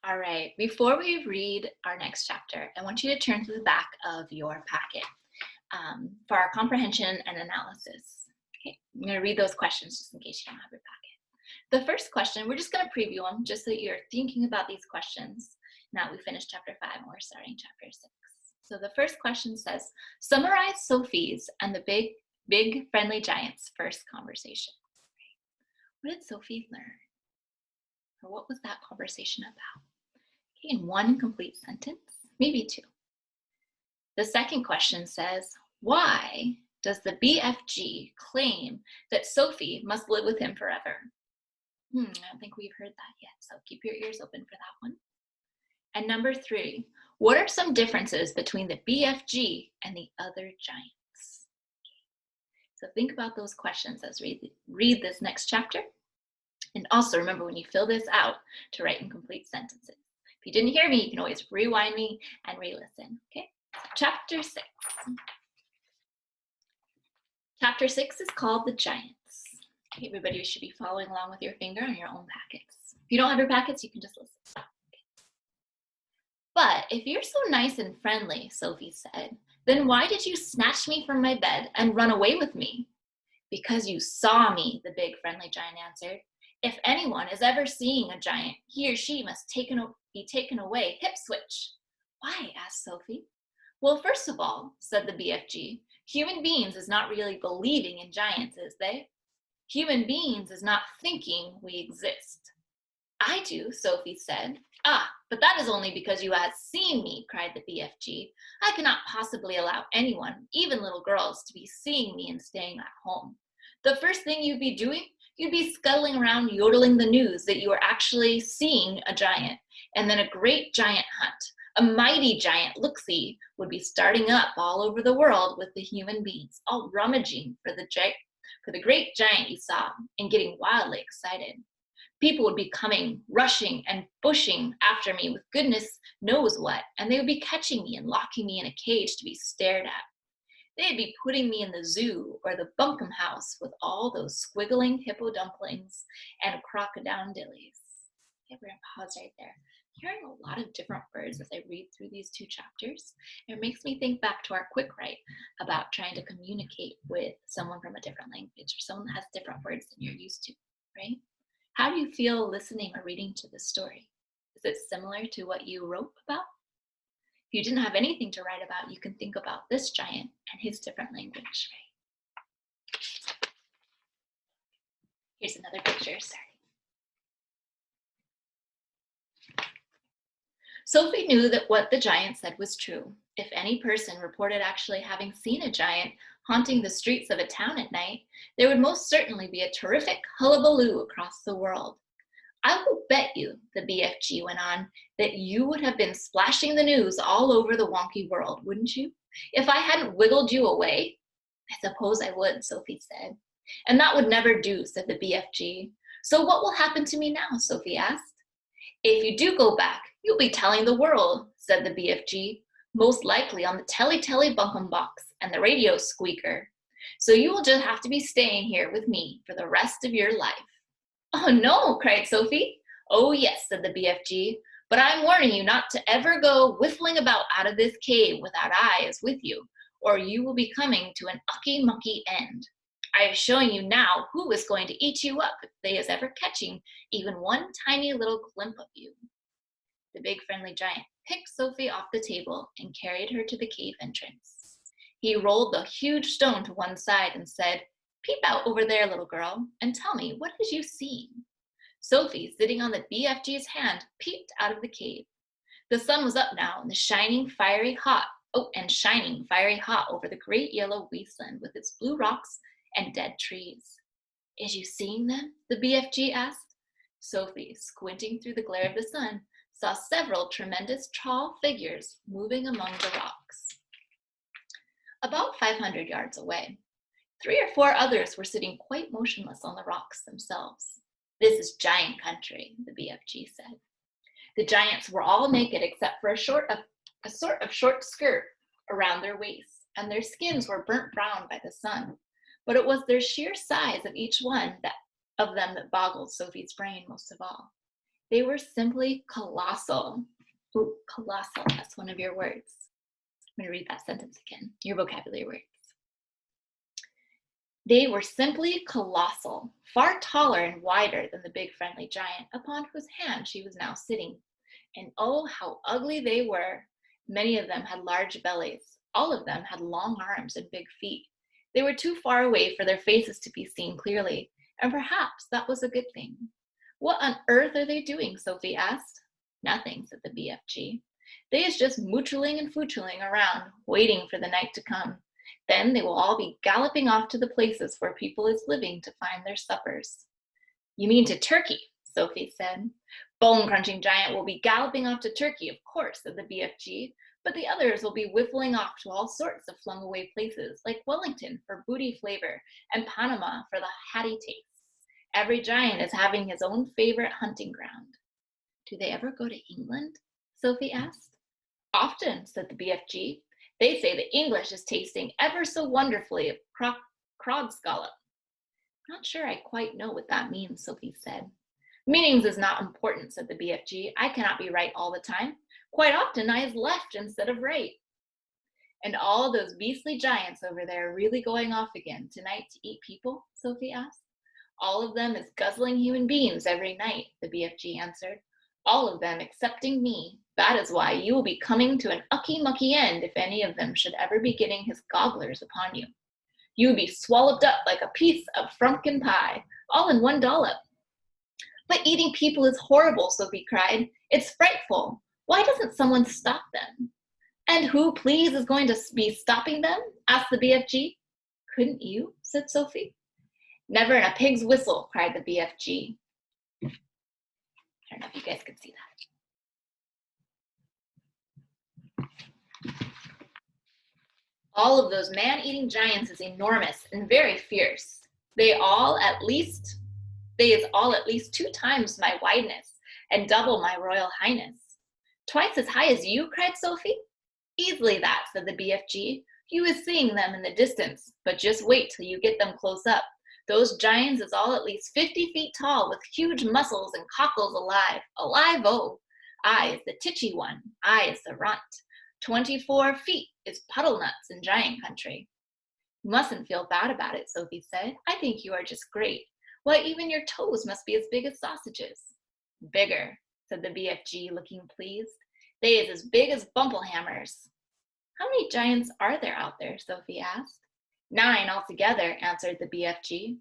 All right, before we read our next chapter, I want you to turn to the back of your packet for our comprehension and analysis. Okay, I'm going to read those questions just in case you don't have your packet. The first question, we're just going to preview them just so that you're thinking about these questions. Now we finished chapter 5 and we're starting chapter 6. So the first question says, summarize Sophie's and the big friendly giant's first conversation. What did Sophie learn? Or what was that conversation about? Okay, in one complete sentence, maybe two. The second question says, why does the BFG claim that Sophie must live with him forever? I don't think we've heard that yet, so keep your ears open for that one. And number 3, what are some differences between the BFG and the other giants? Okay. So think about those questions as we read this next chapter. And also remember when you fill this out to write in complete sentences. If you didn't hear me, you can always rewind me and re-listen, okay? Chapter 6. Chapter 6 is called The Giants. Okay, everybody should be following along with your finger on your own packets. If you don't have your packets, you can just listen. Okay. But if you're so nice and friendly, Sophie said, then why did you snatch me from my bed and run away with me? Because you saw me, the big friendly giant answered. If anyone is ever seeing a giant, he or she must be taken away, hip switch. Why? Asked Sophie. Well, first of all, said the BFG, human beings is not really believing in giants, is they? Human beings is not thinking we exist. I do, Sophie said. Ah, but that is only because you have seen me, cried the BFG. I cannot possibly allow anyone, even little girls, to be seeing me and staying at home. The first thing you'd be doing, you'd be scuttling around yodeling the news that you are actually seeing a giant, and then a great giant hunt, a mighty giant look-see would be starting up all over the world with the human beings, all rummaging for the great giant you saw and getting wildly excited. People would be coming, rushing and bushing after me with goodness knows what, and they would be catching me and locking me in a cage to be stared at. They'd be putting me in the zoo or the bunkum house with all those squiggling hippo dumplings and crocodile dillies. Okay, we're gonna pause right there. Hearing a lot of different words as I read through these 2 chapters, it makes me think back to our quick write about trying to communicate with someone from a different language or someone that has different words than you're used to, right? How do you feel listening or reading to this story? Is it similar to what you wrote about? If you didn't have anything to write about, you can think about this giant and his different language, right? Here's another picture, sorry. Sophie knew that what the giant said was true. If any person reported actually having seen a giant haunting the streets of a town at night, there would most certainly be a terrific hullabaloo across the world. I will bet you, the BFG went on, that you would have been splashing the news all over the wonky world, wouldn't you? If I hadn't wiggled you away? I suppose I would, Sophie said. And that would never do, said the BFG. So what will happen to me now, Sophie asked. If you do go back, you'll be telling the world, said the BFG, most likely on the telly bunkum box and the radio squeaker. So you will just have to be staying here with me for the rest of your life. Oh no, cried Sophie. Oh yes, said the BFG, but I'm warning you not to ever go whiffling about out of this cave without I is with you, or you will be coming to an ucky-mucky end. I am showing you now who is going to eat you up if they is ever catching even one tiny little glimpse of you. The big friendly giant picked Sophie off the table and carried her to the cave entrance. He rolled the huge stone to one side and said, Peep out over there, little girl, and tell me, what did you see? Sophie, sitting on the BFG's hand, peeped out of the cave. The sun was up now and shining fiery hot over the great yellow wasteland with its blue rocks and dead trees. Is you seeing them? The BFG asked. Sophie, squinting through the glare of the sun, saw several tremendous tall figures moving among the rocks. About 500 yards away, 3 or 4 others were sitting quite motionless on the rocks themselves. This is giant country, the BFG said. The giants were all naked except for a sort of short skirt around their waists, and their skins were burnt brown by the sun. But it was their sheer size of each one of them that boggled Sophie's brain most of all. They were simply colossal. Ooh, colossal, that's one of your words. I'm going to read that sentence again, your vocabulary words. They were simply colossal, far taller and wider than the big friendly giant upon whose hand she was now sitting. And oh, how ugly they were! Many of them had large bellies. All of them had long arms and big feet. They were too far away for their faces to be seen clearly, and perhaps that was a good thing. What on earth are they doing? Sophie asked. Nothing, said the BFG. They is just moochling and foochling around, waiting for the night to come. Then they will all be galloping off to the places where people is living to find their suppers. You mean to Turkey, Sophie said. Bone-crunching giant will be galloping off to Turkey, of course, said the BFG, but the others will be whiffling off to all sorts of flung-away places, like Wellington for booty flavor and Panama for the hatty taste. Every giant is having his own favorite hunting ground. Do they ever go to England? Sophie asked. Often, said the BFG. They say the English is tasting ever so wonderfully of crog scallop. Not sure I quite know what that means, Sophie said. Meanings is not important, said the BFG. I cannot be right all the time. Quite often I is left instead of right. And all those beastly giants over there are really going off again tonight to eat people? Sophie asked. All of them is guzzling human beings every night, the BFG answered. All of them excepting me. That is why you will be coming to an ucky-mucky end if any of them should ever be getting his gogglers upon you. You will be swallowed up like a piece of frumpkin pie, all in one dollop. But eating people is horrible, Sophie cried. It's frightful. Why doesn't someone stop them? And who, please, is going to be stopping them? Asked the BFG. Couldn't you? Said Sophie. Never in a pig's whistle, cried the BFG. I don't know if you guys can see that. All of those man-eating giants is enormous and very fierce. They is all at least 2 times my wideness and double my royal highness. Twice as high as you, cried Sophie. Easily that, said the BFG. You is seeing them in the distance, but just wait till you get them close up. Those giants is all at least 50 feet tall with huge muscles and cockles alive. Alive, oh! I is the titchy one. I is the runt. 24 feet is puddle nuts in giant country. You mustn't feel bad about it, Sophie said. I think you are just great. Why, even your toes must be as big as sausages. Bigger, said the BFG, looking pleased. They is as big as bumplehammers. How many giants are there out there? Sophie asked. 9 altogether, answered the BFG.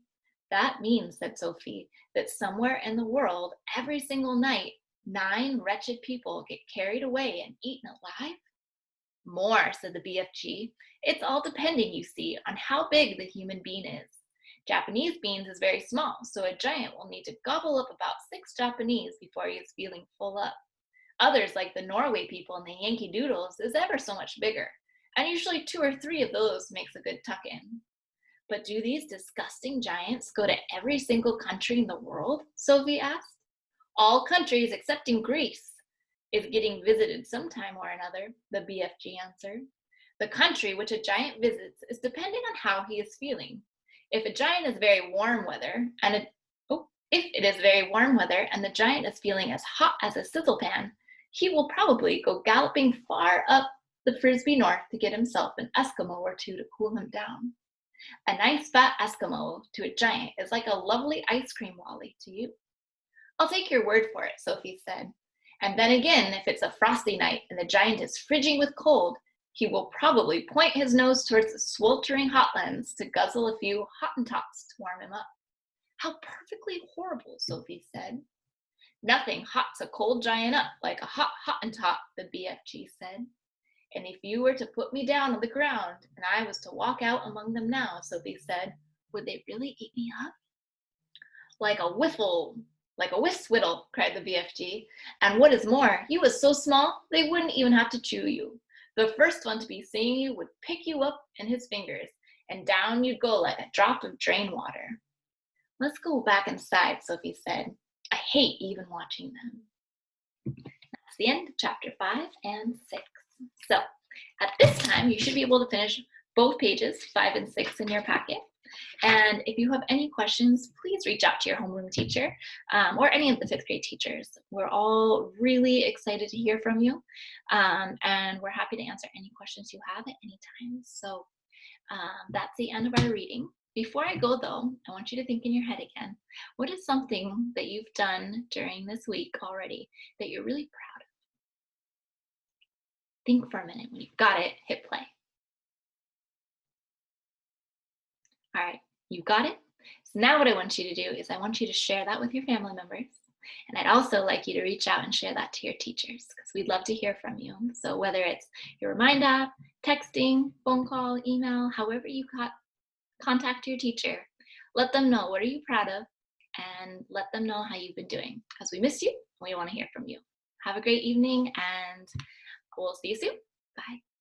That means, said Sophie, that somewhere in the world, every single night, 9 wretched people get carried away and eaten alive? More, said the BFG. It's all depending, you see, on how big the human being is. Japanese beans is very small, so a giant will need to gobble up about 6 Japanese before he is feeling full up. Others, like the Norway people and the Yankee Doodles, is ever so much bigger, and usually 2 or 3 of those makes a good tuck-in. But do these disgusting giants go to every single country in the world? Sophie asked. All countries excepting Greece is getting visited sometime or another, the BFG answered. The country which a giant visits is depending on how he is feeling. If a giant is very warm weather, and if it is very warm weather and the giant is feeling as hot as a sizzle pan, he will probably go galloping far up the Frisbee North to get himself an Eskimo or 2 to cool him down. A nice fat Eskimo to a giant is like a lovely ice cream wally to you. I'll take your word for it, Sophie said. And then again, if it's a frosty night and the giant is fridging with cold, he will probably point his nose towards the sweltering hotlands to guzzle a few Hottentots to warm him up. How perfectly horrible, Sophie said. Nothing hots a cold giant up like a hot Hottentot, the BFG said. And if you were to put me down on the ground and I was to walk out among them now, Sophie said, would they really eat me up? Like a whiffswiddle, cried the BFG. And what is more, you was so small, they wouldn't even have to chew you. The first one to be seeing you would pick you up in his fingers, and down you'd go like a drop of drain water. Let's go back inside, Sophie said. I hate even watching them. That's the end of chapter 5 and 6. So at this time, you should be able to finish both pages, 5 and 6, in your packet. And if you have any questions, please reach out to your homeroom teacher or any of the 5th grade teachers. We're all really excited to hear from you, and we're happy to answer any questions you have at any time. So that's the end of our reading. Before I go, though, I want you to think in your head again. What is something that you've done during this week already that you're really proud of? Think for a minute. When you've got it, hit play. All right, you got it? So now what I want you to do is I want you to share that with your family members. And I'd also like you to reach out and share that to your teachers because we'd love to hear from you. So whether it's your Remind app, texting, phone call, email, however you contact your teacher, let them know what are you proud of and let them know how you've been doing because we miss you and we want to hear from you. Have a great evening and we'll see you soon. Bye.